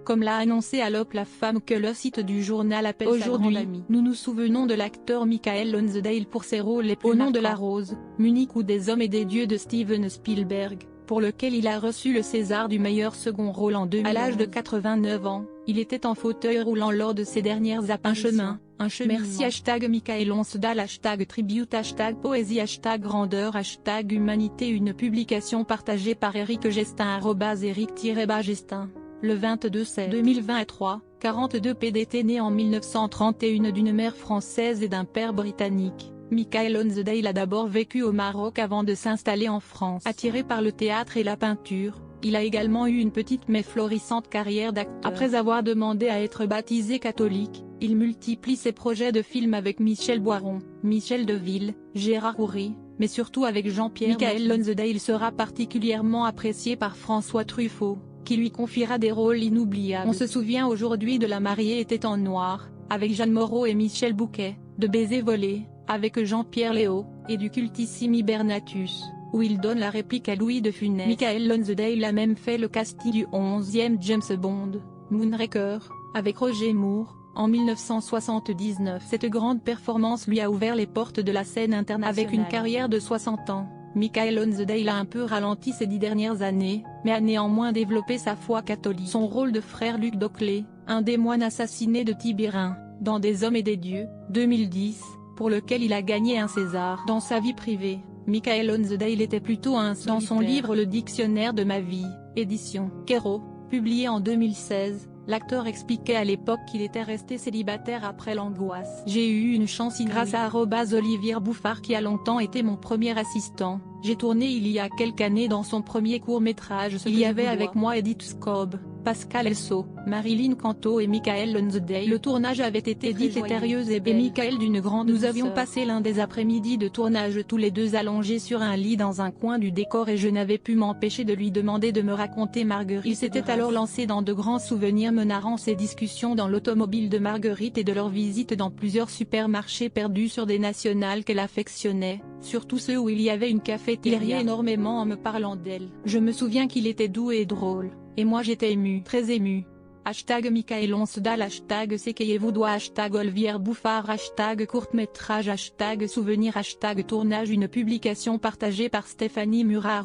comme l'a annoncé à l'OP la femme que le site du journal appelle sa grande amie. Aujourd'hui, nous nous souvenons de l'acteur Michael Lonsdale pour ses rôles les plus marquants. Au nom de la rose, Munich ou des hommes et des dieux de Steven Spielberg, pour lequel il a reçu le César du meilleur second rôle en 2011. À l'âge de 89 ans, il était en fauteuil roulant lors de ses dernières apparitions. Un cheminement. Merci #Michael Lonsdale #tribute #poésie #grandeur #humanité. Une publication partagée par Eric Gestin @Eric-Gestin, le 22 septembre 2023, 42 PDT. Né en 1931 d'une mère française et d'un père britannique, Michael Lonsdale a d'abord vécu au Maroc avant de s'installer en France. Attiré par le théâtre et la peinture, il a également eu une petite mais florissante carrière d'acteur. Après avoir demandé à être baptisé catholique, il multiplie ses projets de films avec Michel Boiron, Michel Deville, Gérard Houry, mais surtout avec Jean-Pierre. Michael Lonsdale sera particulièrement apprécié par François Truffaut, qui lui confiera des rôles inoubliables. On se souvient aujourd'hui de La mariée était en noir, avec Jeanne Moreau et Michel Bouquet, de Baiser volé, avec Jean-Pierre Léaud, et du cultissime Hibernatus, où il donne la réplique à Louis de Funès. Michael Lonsdale a même fait le casting du 11e James Bond, Moonraker, avec Roger Moore, en 1979. Cette grande performance lui a ouvert les portes de la scène internationale. Avec une carrière de 60 ans, Michael Lonsdale a un peu ralenti ces 10 dernières années, mais a néanmoins développé sa foi catholique. Son rôle de frère Luc Doclé, un des moines assassinés de Tibérin, dans Des hommes et des dieux, 2010, pour lequel il a gagné un César. Dans sa vie privée, Michael Lonsdale était plutôt un solitaire. Dans son livre Le dictionnaire de ma vie, édition Kero, publié en 2016, l'acteur expliquait à l'époque qu'il était resté célibataire après l'angoisse. J'ai eu une chance grâce à Olivier Bouffard qui a longtemps été mon premier assistant. J'ai tourné il y a quelques années dans son premier court-métrage. Il y avait avec moi Edith Scobb, Pascal Elso, Marilyn Canto et Michael Lonsdale. Le tournage avait été Edith étérieuse et Michael d'une grande douceur. Nous avions passé l'un des après-midi de tournage tous les deux allongés sur un lit dans un coin du décor et je n'avais pu m'empêcher de lui demander de me raconter Marguerite. Il s'était alors lancé dans de grands souvenirs me narrant ses discussions dans l'automobile de Marguerite et de leur visite dans plusieurs supermarchés perdus sur des nationales qu'elle affectionnait, surtout ceux où il y avait une cafétéria. Il riait énormément en me parlant d'elle. Je me souviens qu'il était doux et drôle, et moi j'étais ému, très ému. Michael Lonsdale #Sekeyevoudois Olivier Bouffard #court-métrage #souvenir #tournage. Une publication partagée par Stéphanie Murat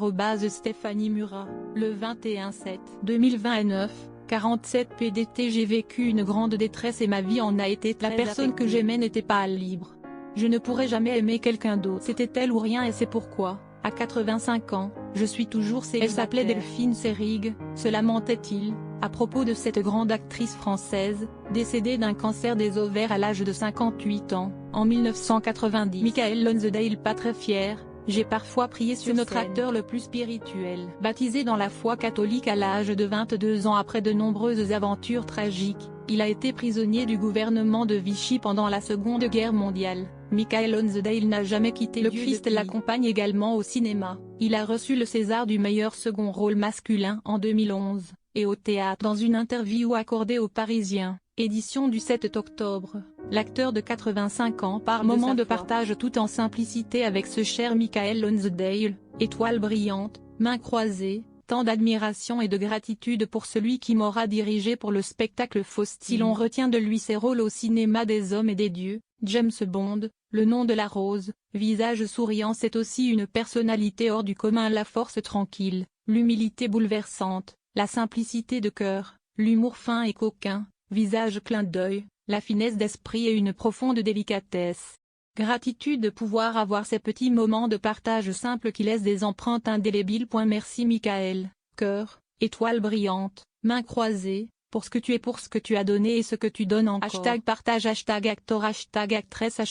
@Stéphanie Murat, le 21 septembre 2029, 47 PDT. J'ai vécu une grande détresse et ma vie en a été très affectée. La personne que j'aimais n'était pas libre. Je ne pourrais jamais aimer quelqu'un d'autre. C'était elle ou rien et c'est pourquoi, à 85 ans, je suis toujours célibataire. Elle s'appelait Delphine Seyrig, se lamentait-il, à propos de cette grande actrice française, décédée d'un cancer des ovaires à l'âge de 58 ans, en 1990. Michael Lonsdale pas très fier. J'ai parfois prié sur notre acteur le plus spirituel. Baptisé dans la foi catholique à l'âge de 22 ans après de nombreuses aventures tragiques, il a été prisonnier du gouvernement de Vichy pendant la Seconde Guerre mondiale. Michael Lonsdale n'a jamais quitté le Christ l'accompagne également au cinéma. Il a reçu le César du meilleur second rôle masculin en 2011, et au théâtre. Dans une interview accordée aux Parisiens, édition du 7 octobre, l'acteur de 85 ans parle moment de partage tout en simplicité avec ce cher Michael Lonsdale, étoile brillante, mains croisées, tant d'admiration et de gratitude pour celui qui m'aura dirigé pour le spectacle Faustine. Si l'on retient de lui ses rôles au cinéma Des hommes et des dieux, James Bond, Le nom de la rose, Visage souriant, c'est aussi une personnalité hors du commun, la force tranquille, l'humilité bouleversante, la simplicité de cœur, l'humour fin et coquin, Visage clin d'œil, la finesse d'esprit et une profonde délicatesse. Gratitude de pouvoir avoir ces petits moments de partage simples qui laissent des empreintes indélébiles. Merci Michael, cœur, étoile brillante, mains croisées, pour ce que tu es, pour ce que tu as donné et ce que tu donnes encore. #partage #acteur #actrice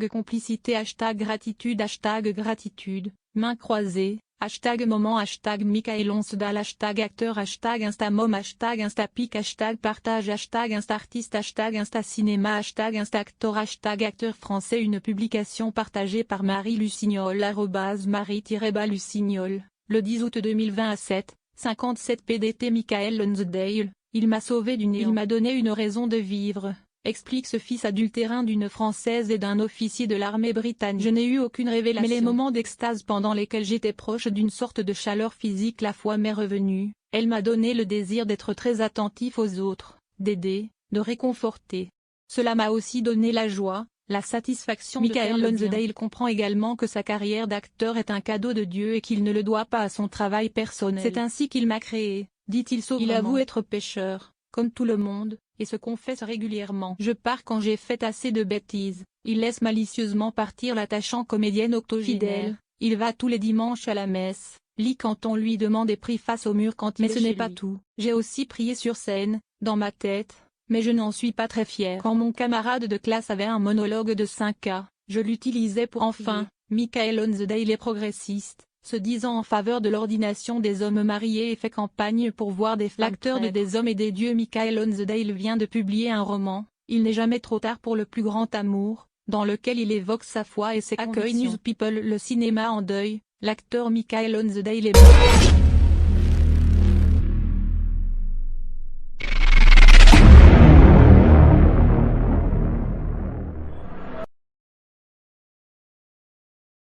#complicité #gratitude #gratitude, mains croisées, #moment #Michael Lonsdale #acteur #instamom #instapic #partage #instartiste #instacinéma #instactor #acteur français. Une publication partagée par Marie Lucignol @Marie-Lucignol, le 10 août 2020 à 7:57 PDT. Michael Lonsdale, il m'a sauvé du néant. Il m'a donné une raison de vivre. explique ce fils adultérin d'une Française et d'un officier de l'armée britannique. Je n'ai eu aucune révélation. Mais les moments d'extase pendant lesquels j'étais proche d'une sorte de chaleur physique la fois m'est revenue, elle m'a donné le désir d'être très attentif aux autres, d'aider, de réconforter. Cela m'a aussi donné la joie, la satisfaction de faire le bien. Michael Lonsdale comprend également que sa carrière d'acteur est un cadeau de Dieu et qu'il ne le doit pas à son travail personnel. C'est ainsi qu'il m'a créé, dit-il sobrement. Il avoue être pécheur, comme tout le monde, et se confesse régulièrement. Je pars quand j'ai fait assez de bêtises. Il laisse malicieusement partir l'attachant comédienne octogénaire. Fidèle, il va tous les dimanches à la messe, lit quand on lui demande et prie face au mur quand il est chez lui. Mais ce n'est pas tout. J'ai aussi prié sur scène, dans ma tête, mais je n'en suis pas très fier. Quand mon camarade de classe avait un monologue de 5 je l'utilisais pour enfin. Michael Lonsdale est progressiste, se disant en faveur de l'ordination des hommes mariés et fait campagne pour voir des femmes. L'acteur de Des hommes et des dieux Michael Lonsdale vient de publier un roman, Il n'est jamais trop tard pour le plus grand amour, dans lequel il évoque sa foi et ses convictions. Accueil News People. Le cinéma en deuil, l'acteur Michael Lonsdale est mort.